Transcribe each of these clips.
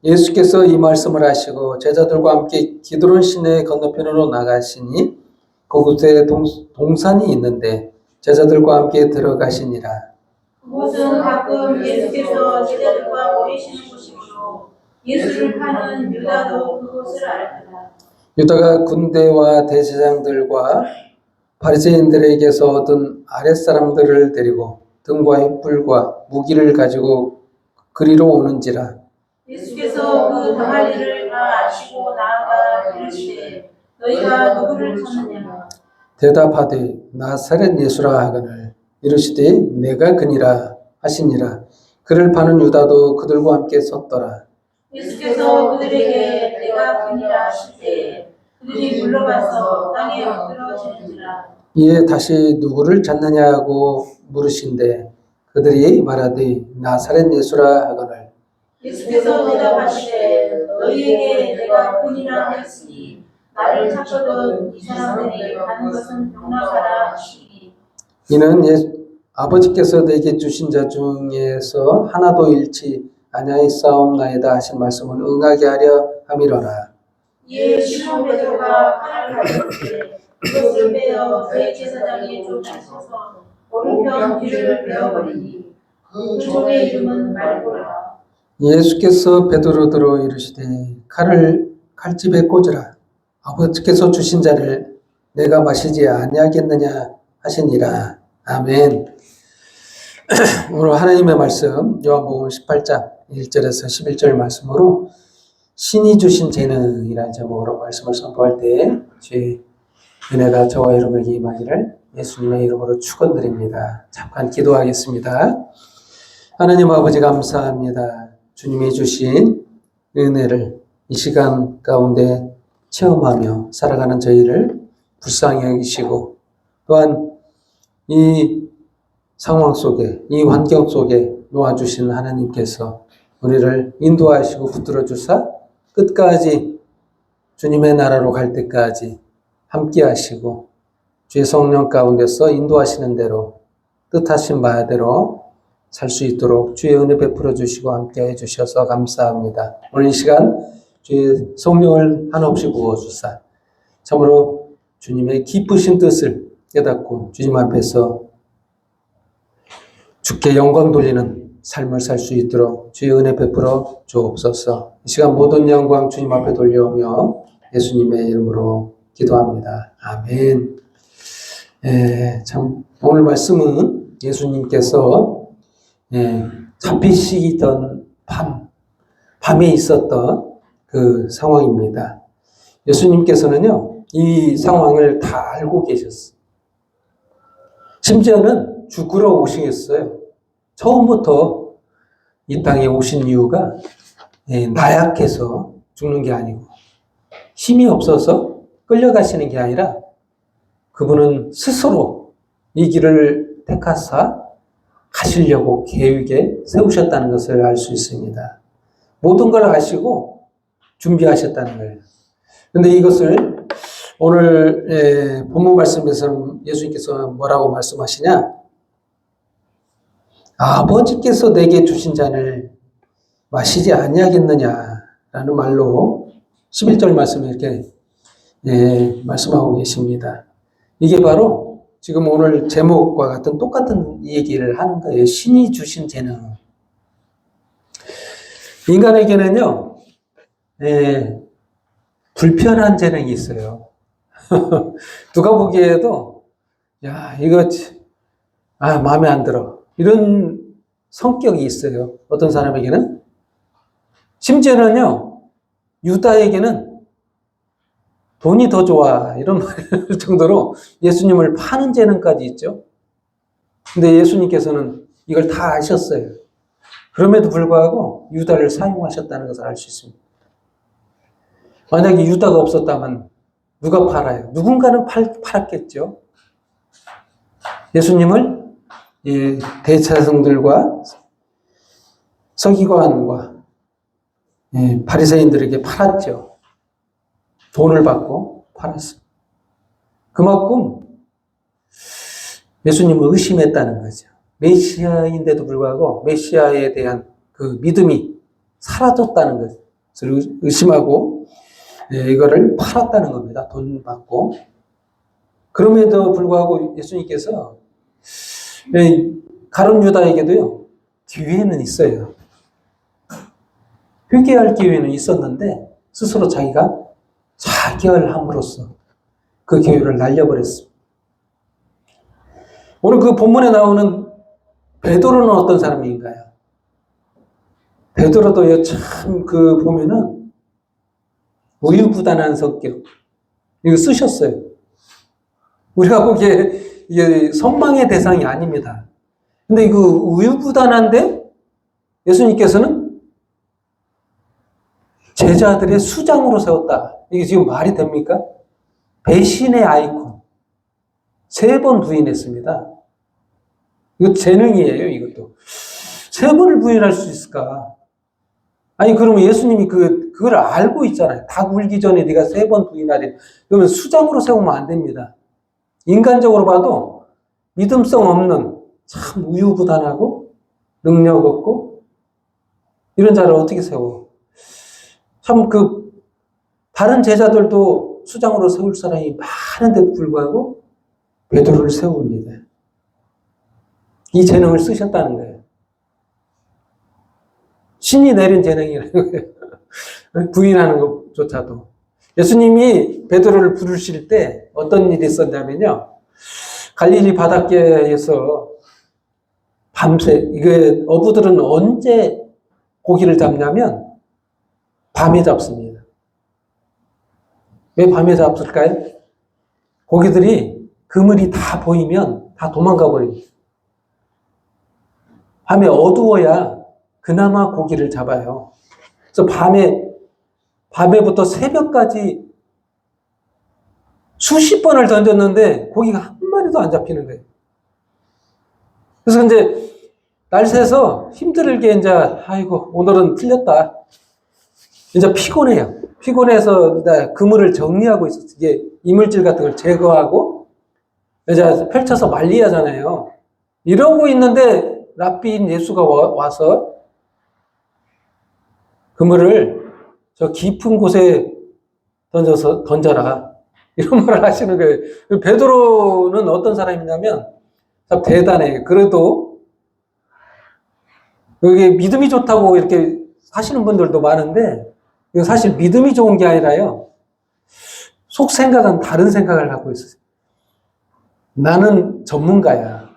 예수께서 이 말씀을 하시고 제자들과 함께 기드론 시내 건너편으로 나가시니 그곳에 동산이 있는데 제자들과 함께 들어가시니라. 그곳은 가끔 예수께서 제자들과 모이시는 곳이므로 예수를 파는 유다도 그곳을 알더라. 유다가 군대와 대제사장들과 바리새인들에게서 얻은 아랫사람들을 데리고 등과 횃불과 무기를 가지고 그리로 오는지라. 예수께서 그 당할 일을 다 아시고 나아가 이르시되 너희가 누구를 찾느냐. 대답하되 나사렛 예수라 하거늘 이르시되 내가 그니라 하시니라. 그를 파는 유다도 그들과 함께 섰더라. 예수께서 그들에게 내가 그니라 하시되 그들이 물러가서 땅에 엎드러지는지라. 이에 다시 누구를 찾느냐고 물으신대 그들이 말하되 나사렛 예수라 하거늘 예수께서 대답하시되 너희에게 내가 그니라 하였으니 나를 찾거든 이 사람들이 가는 것은 용납하라 하시니. 이는 아버지께서 내게 주신 자 중에서 하나도 잃지 아니하였사옵나이다 하신 말씀을 응하게 하려 함이로라. 이에 시몬 베드로가 칼을 가졌는데 그것을 빼어 대제사장의 족에 서서 오른편 귀를 베어버리니 그 족의 이름은 말고라. 예수께서 베드로더러 이르시되 칼을 칼집에 꽂으라. 아버지께서 주신 자를 내가 마시지 아니하겠느냐 하시니라. 아멘. 오늘 하나님의 말씀 요한복음 18장 1절에서 11절 말씀으로 신이 주신 재능이라는 제목으로 말씀을 선포할 때 주의 은혜가 저와 여러분에게 임하기를 예수님의 이름으로 축원드립니다. 잠깐 기도하겠습니다. 하나님 아버지 감사합니다. 주님이 주신 은혜를 이 시간 가운데 체험하며 살아가는 저희를 불쌍히 여기시고 또한 이 상황 속에 이 환경 속에 놓아주신 하나님께서 우리를 인도하시고 붙들어 주사 끝까지 주님의 나라로 갈 때까지 함께 하시고 주의 성령 가운데서 인도하시는 대로 뜻하신 바대로 살 수 있도록 주의 은혜 베풀어 주시고 함께 해 주셔서 감사합니다. 오늘 이 시간 주의 성령을 한없이 부어주사 참으로 주님의 기쁘신 뜻을 깨닫고 주님 앞에서 주께 영광 돌리는 삶을 살 수 있도록 주의 은혜 베풀어 주옵소서. 이 시간 모든 영광 주님 앞에 돌려오며 예수님의 이름으로 기도합니다. 아멘. 참 오늘 말씀은 예수님께서 잡히시던 밤에 있었던 그 상황입니다. 예수님께서는요, 이 상황을 다 알고 계셨어요. 심지어는 죽으러 오시겠어요. 처음부터 이 땅에 오신 이유가 나약해서 죽는 게 아니고 힘이 없어서 끌려가시는 게 아니라 그분은 스스로 이 길을 택하사 가시려고 계획에 세우셨다는 것을 알 수 있습니다. 모든 걸 아시고 준비하셨다는 거예요. 그런데 이것을 오늘 본문 말씀에서는 예수님께서 뭐라고 말씀하시냐? 아버지께서 내게 주신 잔을 마시지 아니하겠느냐라는 말로 11절 말씀을 이렇게 말씀하고 계십니다. 이게 바로 지금 오늘 제목과 같은 똑같은 얘기를 하는 거예요. 신이 주신 재능. 인간에게는요, 불편한 재능이 있어요. 누가 보기에도, 야, 이거, 마음에 안 들어. 이런 성격이 있어요. 어떤 사람에게는. 심지어는요, 유다에게는 돈이 더 좋아. 이런 말 정도로 예수님을 파는 재능까지 있죠. 근데 예수님께서는 이걸 다 아셨어요. 그럼에도 불구하고 유다를 사용하셨다는 것을 알 수 있습니다. 만약에 유다가 없었다면 누가 팔아요? 누군가는 팔았겠죠. 예수님을 대제사장들과 서기관과 바리새인들에게 팔았죠. 돈을 받고 팔았어요. 그만큼 예수님을 의심했다는 거죠. 메시아인데도 불구하고 메시아에 대한 그 믿음이 사라졌다는 거죠. 것을 의심하고 이거를 팔았다는 겁니다. 돈 받고. 그럼에도 불구하고 예수님께서 가룟 유다에게도요, 기회는 있어요. 회개할 기회는 있었는데 스스로 자기가 자결함으로써 그 기회를 날려버렸습니다. 오늘 그 본문에 나오는 베드로는 어떤 사람인가요? 베드로도요, 참 보면은 우유부단한 성격. 이거 쓰셨어요. 우리가 보기에 이게 선망의 대상이 아닙니다. 근데 그 우유부단한데 예수님께서는 제자들의 수장으로 세웠다. 이게 지금 말이 됩니까? 배신의 아이콘. 3번 부인했습니다. 이거 재능이에요, 이것도. 3번을 부인할 수 있을까? 아니, 그러면 예수님이 그걸 알고 있잖아요. 닭 울기 전에 네가 3번 부인하리. 그러면 수장으로 세우면 안 됩니다. 인간적으로 봐도 믿음성 없는 참 우유부단하고 능력 없고 이런 자를 어떻게 세워? 참 다른 제자들도 수장으로 세울 사람이 많은데도 불구하고 베드로를 세웁니다. 이 재능을 쓰셨다는 거예요. 신이 내린 재능이라는 거예요. 부인하는 것조차도. 예수님이 베드로를 부르실 때 어떤 일이 있었냐면요. 갈릴리 바닷가에서 밤새, 이게 어부들은 언제 고기를 잡냐면 밤에 잡습니다. 왜 밤에 잡을까요? 고기들이 그물이 다 보이면 다 도망가 버립니다. 밤에 어두워야 그나마 고기를 잡아요. 그래서 밤에부터 새벽까지 수십 번을 던졌는데 고기가 한 마리도 안 잡히는 거예요. 그래서 이제 날새서 힘들게 이제 아이고 오늘은 틀렸다. 이제 피곤해요. 피곤해서 그물을 정리하고 있었어요. 이게 이물질 같은 걸 제거하고 이제 펼쳐서 말리하잖아요. 이러고 있는데 랍비인 예수가 와서 그물을 저 깊은 곳에 던져라. 이런 말을 하시는 거예요. 베드로는 어떤 사람이냐면 참 대단해요. 그래도 이게 믿음이 좋다고 이렇게 하시는 분들도 많은데 이거 사실 믿음이 좋은 게 아니라요. 속 생각은 다른 생각을 갖고 있어요. 나는 전문가야.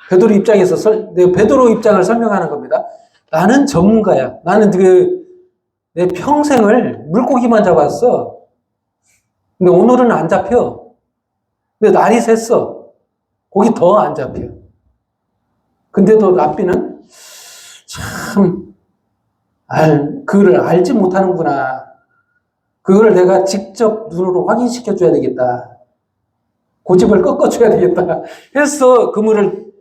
베드로 입장을 설명하는 겁니다. 나는 전문가야. 나는 내 평생을 물고기만 잡았어. 근데 오늘은 안 잡혀. 근데 날이 샜어. 고기 더 안 잡혀. 근데도 랍비는 참, 그거를 알지 못하는구나. 그걸 내가 직접 눈으로 확인시켜줘야 되겠다. 고집을 꺾어줘야 되겠다. 해서 그물을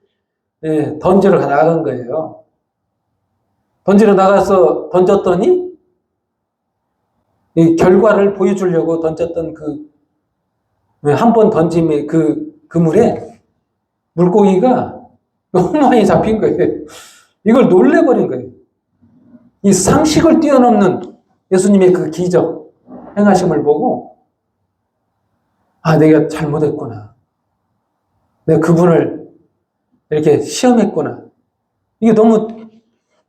던지러 나간 거예요. 던지러 나가서 던졌더니 이 결과를 보여주려고 던졌던 한 번 던짐의 그물에 물고기가 너무 많이 잡힌 거예요. 이걸 놀래버린 거예요. 이 상식을 뛰어넘는 예수님의 그 기적, 행하심을 보고 내가 잘못했구나. 내가 그분을 이렇게 시험했구나. 이게 너무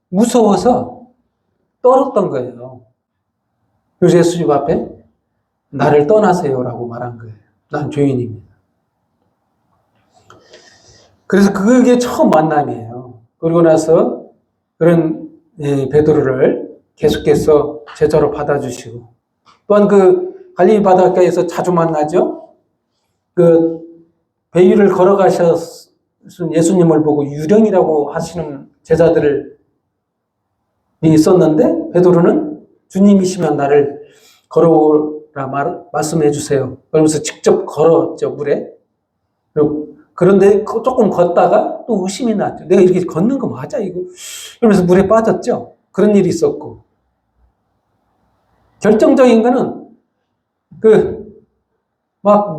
무서워서 떨었던 거예요. 그래서 예수님 앞에 나를 떠나세요라고 말한 거예요. 난 죄인입니다. 그래서 그게 처음 만남이에요. 그러고 나서 그런 베드로를 계속해서 제자로 받아주시고 또한 갈릴리 바닷가에서 자주 만나죠. 배 위를 걸어가셔서 예수님을 보고 유령이라고 하시는 제자들이 있었는데 베드로는 주님이시면 나를 걸어오라 말씀해 주세요. 그러면서 직접 걸었죠, 물에. 그런데 조금 걷다가 또 의심이 났죠. 내가 이렇게 걷는 거 맞아, 이거? 그러면서 물에 빠졌죠. 그런 일이 있었고. 결정적인 거는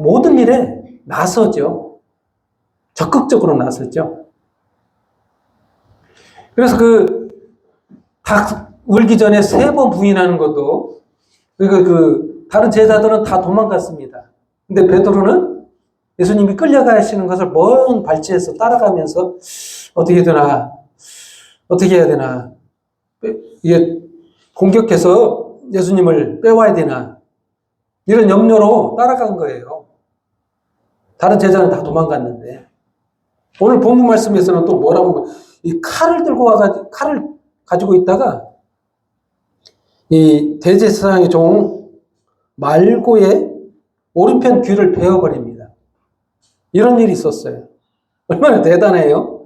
모든 일에 나서죠. 적극적으로 나섰죠. 그래서 울기 전에 3번 부인하는 것도 다른 제자들은 다 도망갔습니다. 근데 베드로는 예수님이 끌려가시는 것을 먼 발치에서 따라가면서 어떻게 해야 되나, 이게 공격해서 예수님을 빼와야 되나, 이런 염려로 따라간 거예요. 다른 제자는 다 도망갔는데, 오늘 본문 말씀에서는 또 뭐라고, 이 칼을 가지고 있다가, 이 대제사장의 종 말고의 오른편 귀를 베어버립니다. 이런 일이 있었어요. 얼마나 대단해요?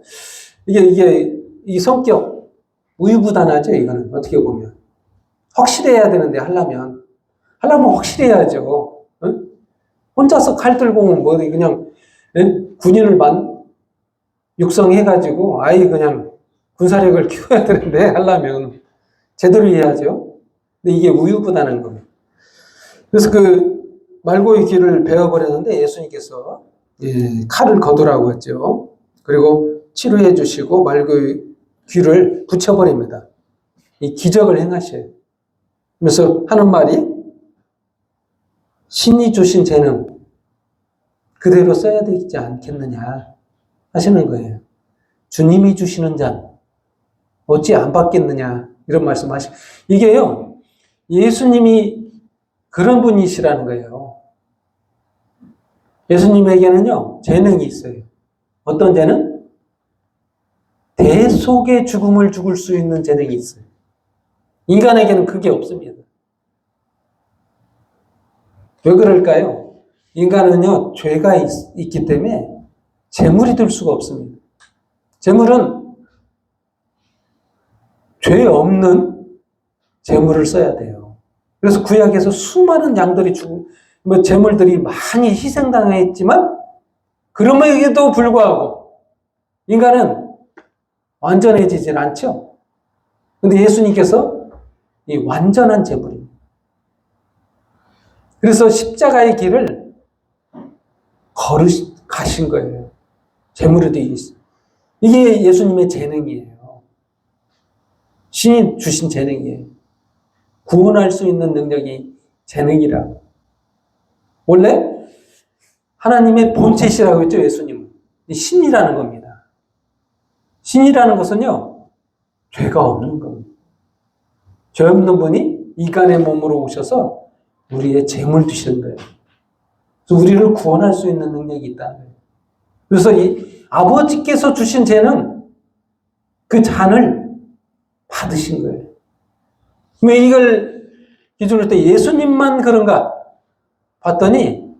이 성격, 우유부단하죠, 이거는. 어떻게 보면. 확실해야 되는데, 하려면 확실해야죠. 응? 혼자서 칼 들고 오면 뭐, 그냥, 군인을 육성해가지고, 아예 그냥 군사력을 키워야 되는데, 하려면. 제대로 해야죠. 근데 이게 우유부단한 겁니다. 그래서 말고의 귀를 베어버렸는데, 예수님께서, 칼을 거두라고 했죠. 그리고 치료해 주시고 말고의 귀를 붙여버립니다. 이 기적을 행하셔요. 그래서 하는 말이 신이 주신 재능 그대로 써야 되지 않겠느냐 하시는 거예요. 주님이 주시는 잔 어찌 안 받겠느냐 이런 말씀하시. 이게요 예수님이 그런 분이시라는 거예요. 예수님에게는요 재능이 있어요. 어떤 재능? 대속의 죽음을 죽을 수 있는 재능이 있어요. 인간에게는 그게 없습니다. 왜 그럴까요? 인간은요, 죄가 있기 때문에 재물이 될 수가 없습니다. 재물은 죄 없는 재물을 써야 돼요. 그래서 구약에서 수많은 양들이 재물들이 많이 희생당했지만, 그럼에도 불구하고 인간은 완전해지질 않죠. 근데 예수님께서 이 완전한 재물입니다. 그래서 십자가의 길을 가신 거예요. 재물이 되어 있어요. 이게 예수님의 재능이에요. 신이 주신 재능이에요. 구원할 수 있는 능력이 재능이라. 원래 하나님의 본체시라고 했죠, 예수님은. 신이라는 겁니다. 신이라는 것은요, 죄가 없는 겁니다. 죄 없는 분이 인간의 몸으로 오셔서 우리의 재물 되시는 거예요. 그래서 우리를 구원할 수 있는 능력이 있다. 그래서 이 아버지께서 주신 재능, 그 잔을 받으신 거예요. 왜 이걸 기준으로 때 예수님만 그런가 봤더니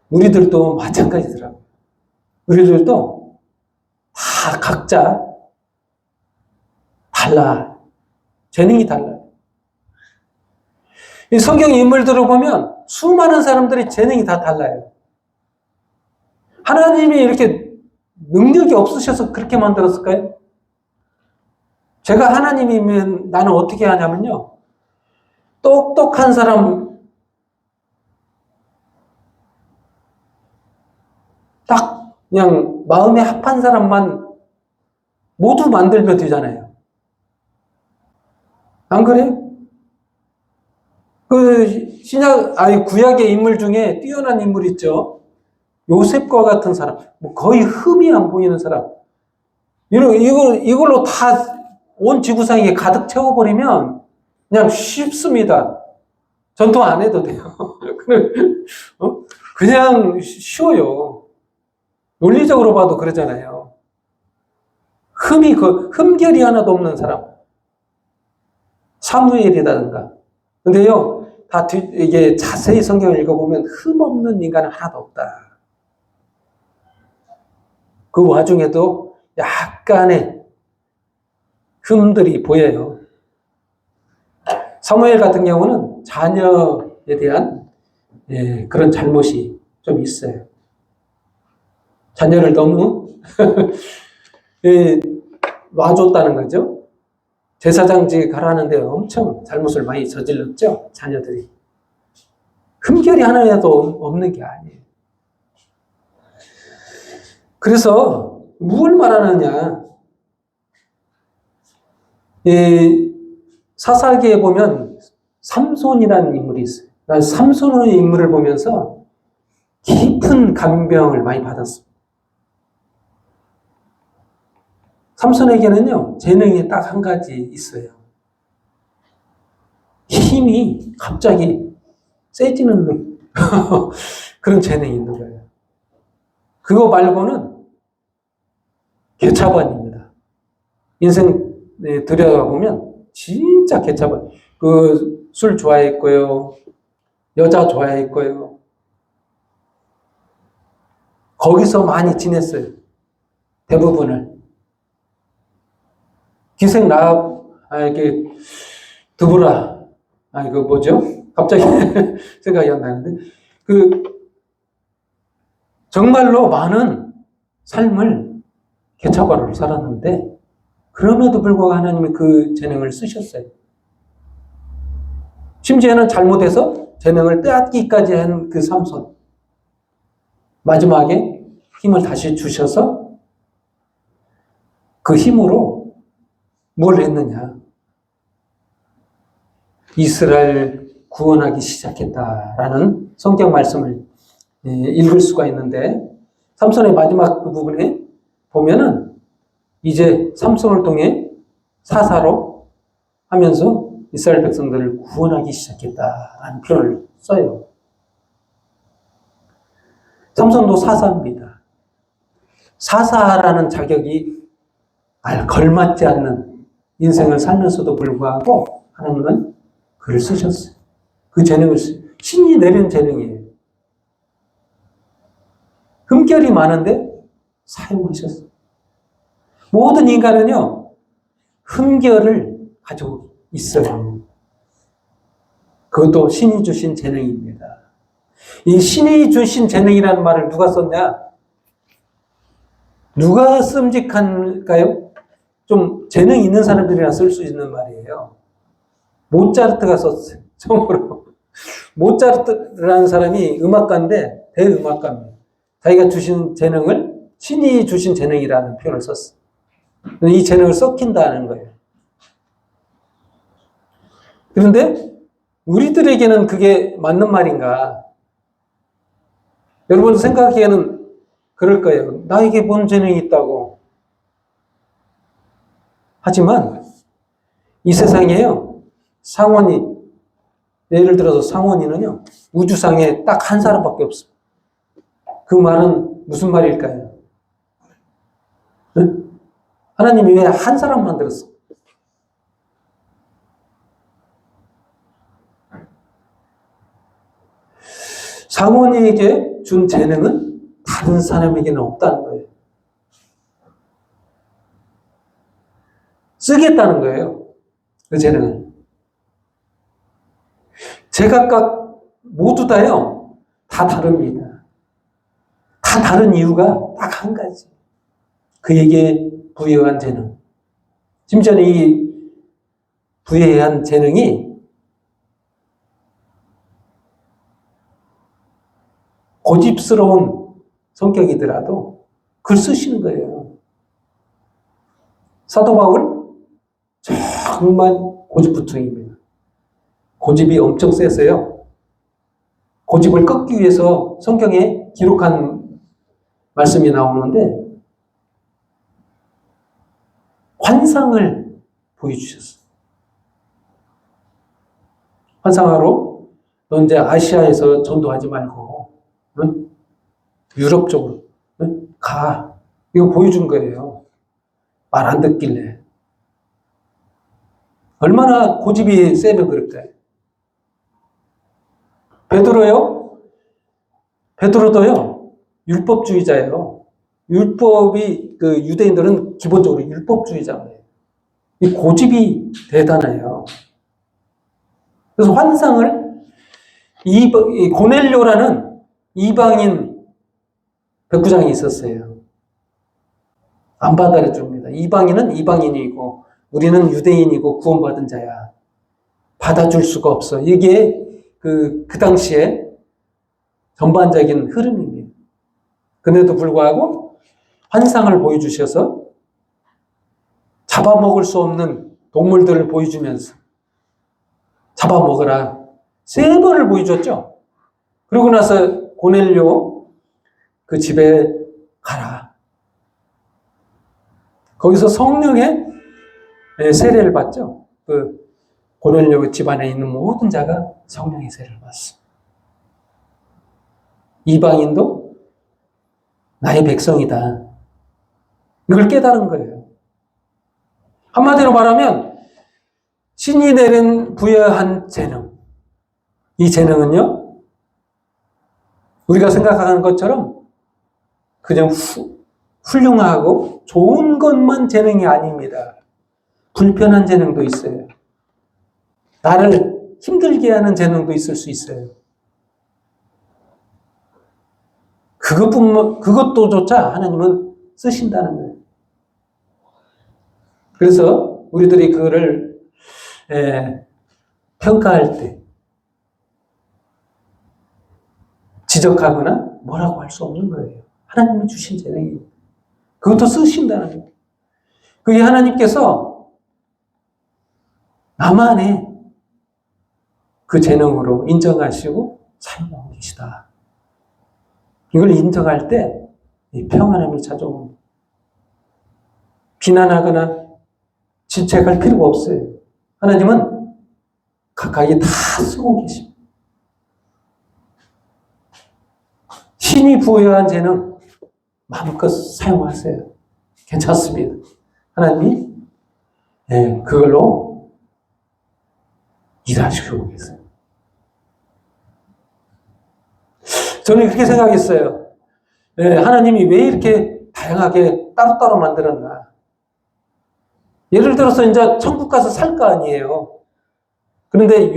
우리들도 마찬가지더라고요. 우리들도 다 각자 달라. 재능이 달라요. 이 성경 인물들을 보면 수많은 사람들이 재능이 다 달라요. 하나님이 이렇게 능력이 없으셔서 그렇게 만들었을까요? 제가 하나님이면 나는 어떻게 하냐면요. 똑똑한 사람 딱 그냥 마음에 합한 사람만 모두 만들면 되잖아요. 안 그래요? 구약의 인물 중에 뛰어난 인물 있죠. 요셉과 같은 사람, 거의 흠이 안 보이는 사람. 이걸로 다 온 지구상에 가득 채워버리면 그냥 쉽습니다. 전통 안 해도 돼요. 그냥 쉬워요. 논리적으로 봐도 그러잖아요. 흠결이 하나도 없는 사람. 사무엘이라든가. 근데요, 이게 자세히 성경을 읽어보면 흠 없는 인간은 하나도 없다. 그 와중에도 약간의 흠들이 보여요. 사무엘 같은 경우는 자녀에 대한 그런 잘못이 좀 있어요. 자녀를 너무 놔줬다는 거죠. 제사장직 가라는데 엄청 잘못을 많이 저질렀죠. 자녀들이. 흠결이 하나라도 없는 게 아니에요. 그래서 뭘 말하느냐. 사사기에 보면 삼손이라는 인물이 있어요. 난 삼손의 인물을 보면서 깊은 감명을 많이 받았습니다. 삼손에게는요, 재능이 딱 한 가지 있어요. 힘이 갑자기 세지는 그런 재능이 있는 거예요. 그거 말고는 개차반입니다. 인생 들여다보면 진짜 개차반. 그 술 좋아했고요. 여자 좋아했고요. 거기서 많이 지냈어요. 대부분을. 기생 라합, 이렇게 드보라, 이거 뭐죠? 갑자기 생각이 안 나는데, 정말로 많은 삶을 개차반으로 살았는데, 그럼에도 불구하고 하나님이 그 재능을 쓰셨어요. 심지어는 잘못해서 재능을 빼앗기까지 한 그 삼손. 마지막에 힘을 다시 주셔서 그 힘으로 뭘 했느냐. 이스라엘 구원하기 시작했다라는 성경 말씀을 읽을 수가 있는데, 삼손의 마지막 그 부분에 보면은 이제 삼손을 통해 사사로 하면서 이스라엘 백성들을 구원하기 시작했다라는 표현을 써요. 삼손도 사사입니다. 사사라는 자격이 걸맞지 않는 인생을 살면서도 불구하고 하나님은 그를 쓰셨어요. 그 재능을 신이 내린 재능이에요. 흠결이 많은데 사용하셨어요. 모든 인간은요, 흠결을 가지고 있어요. 그것도 신이 주신 재능입니다. 이 신이 주신 재능이라는 말을 누가 썼냐? 누가 씀직할까요? 좀 재능 있는 사람들이나 쓸 수 있는 말이에요. 모차르트가 썼어요. 처음으로. 모차르트라는 사람이 음악가인데 대음악가입니다. 자기가 주신 재능을 신이 주신 재능이라는 표현을 썼어요. 이 재능을 썩힌다는 거예요. 그런데 우리들에게는 그게 맞는 말인가? 여러분 생각하기에는 그럴 거예요. 나에게 뭔 재능이 있다고. 하지만 이 세상에요, 상원이, 예를 들어서 상원이는요, 우주상에 딱 한 사람밖에 없습니다. 그 말은 무슨 말일까요? 응? 하나님이 왜 한 사람 만들었어? 상원이에게 준 재능은 다른 사람에게는 없다는 거예요. 쓰겠다는 거예요. 그 재능을. 제각각 모두 다요, 다 다릅니다. 다 다른 이유가 딱 한 가지. 그에게 부여한 재능. 심지어는 이 부여한 재능이 고집스러운 성격이더라도 글 쓰시는 거예요. 사도 바울 정말 고집부통입니다. 고집이 엄청 세서요. 고집을 꺾기 위해서 성경에 기록한 말씀이 나오는데 환상을 보여주셨어요. 환상하러 너 이제 아시아에서 전도하지 말고 응? 유럽 쪽으로 응? 가. 이거 보여준 거예요. 말 안 듣길래. 얼마나 고집이 세면 그럴까요? 베드로도요, 율법주의자예요. 율법이, 유대인들은 기본적으로 율법주의자예요. 이 고집이 대단해요. 그래서 환상을, 고넬료라는 이방인 백부장이 있었어요. 안 받아줍니다. 이방인은 이방인이고, 우리는 유대인이고 구원받은 자야. 받아줄 수가 없어. 이게 그 당시에 전반적인 흐름입니다. 그런데도 불구하고 환상을 보여주셔서 잡아먹을 수 없는 동물들을 보여주면서 잡아먹으라. 3번을 보여줬죠. 그러고 나서 고넬료 그 집에 가라. 거기서 성령의 세례를 받죠. 그 고넬료 집안에 있는 모든 자가 성령의 세례를 받았어. 이방인도 나의 백성이다. 이걸 깨달은 거예요. 한마디로 말하면 신이 내린 부여한 재능. 이 재능은요, 우리가 생각하는 것처럼 그냥 훌륭하고 좋은 것만 재능이 아닙니다. 불편한 재능도 있어요. 나를 힘들게 하는 재능도 있을 수 있어요. 그것도조차 하나님은 쓰신다는 거예요. 그래서 우리들이 그거를 평가할 때 지적하거나 뭐라고 할 수 없는 거예요. 하나님이 주신 재능이 그것도 쓰신다는 거예요. 그게 하나님께서 나만의 그 재능으로 인정하시고 사용하고 계시다. 이걸 인정할 때 이 평안함이 찾아옵니다. 비난하거나 질책할 필요가 없어요. 하나님은 가까이 다 쓰고 계십니다. 신이 부여한 재능 마음껏 사용하세요. 괜찮습니다. 하나님이 그걸로 일하시고 계세요. 저는 그렇게 생각했어요. 하나님이 왜 이렇게 다양하게 따로따로 만들었나. 예를 들어서 이제 천국 가서 살 거 아니에요. 그런데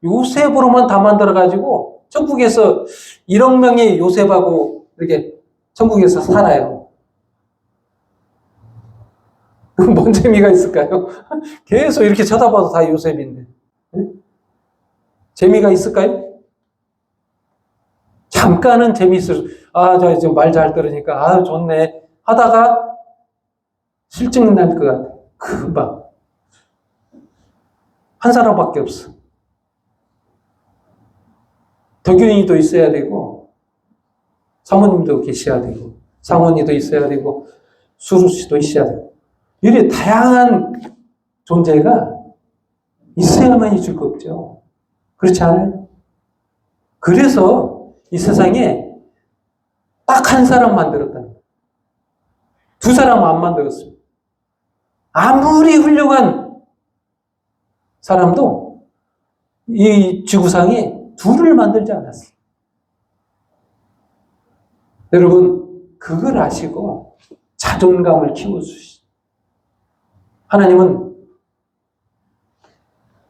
요셉으로만 다 만들어가지고 천국에서 1억 명이 요셉하고 이렇게 천국에서 살아요. 뭔 재미가 있을까요? 계속 이렇게 쳐다봐도 다 요셉인데. 재미가 있을까요? 잠깐은 재미있을, 저 이제 말 잘 들으니까, 좋네. 하다가 실증 날 것 같아. 금방. 한 사람밖에 없어. 덕윤이도 있어야 되고, 사모님도 계셔야 되고, 상원이도 있어야 되고, 수루씨도 있어야 되고. 이렇게 다양한 존재가 있어야만이 즐겁죠. 그렇지 않아요? 그래서 이 세상에 딱 한 사람 만들었다는 거예요. 2사람 안 만들었습니다. 아무리 훌륭한 사람도 이 지구상에 2를 만들지 않았어요. 여러분, 그걸 아시고 자존감을 키워주시죠. 하나님은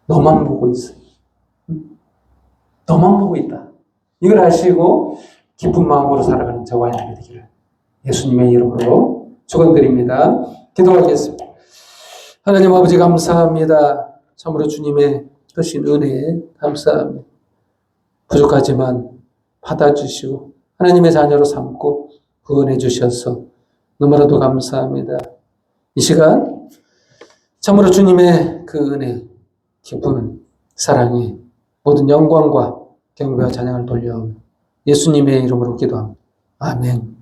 너만 보고 있어요. 너만 보고 있다. 이걸 아시고 기쁜 마음으로 살아가는 저와 여러분이 되기를 예수님의 이름으로 축원드립니다. 기도하겠습니다. 하나님 아버지 감사합니다. 참으로 주님의 크신 은혜에 감사합니다. 부족하지만 받아주시고 하나님의 자녀로 삼고 구원해 주셔서 너무나도 감사합니다. 이 시간 참으로 주님의 그 은혜, 기쁨, 사랑에 모든 영광과 경배와 찬양을 돌려 예수님의 이름으로 기도합니다. 아멘.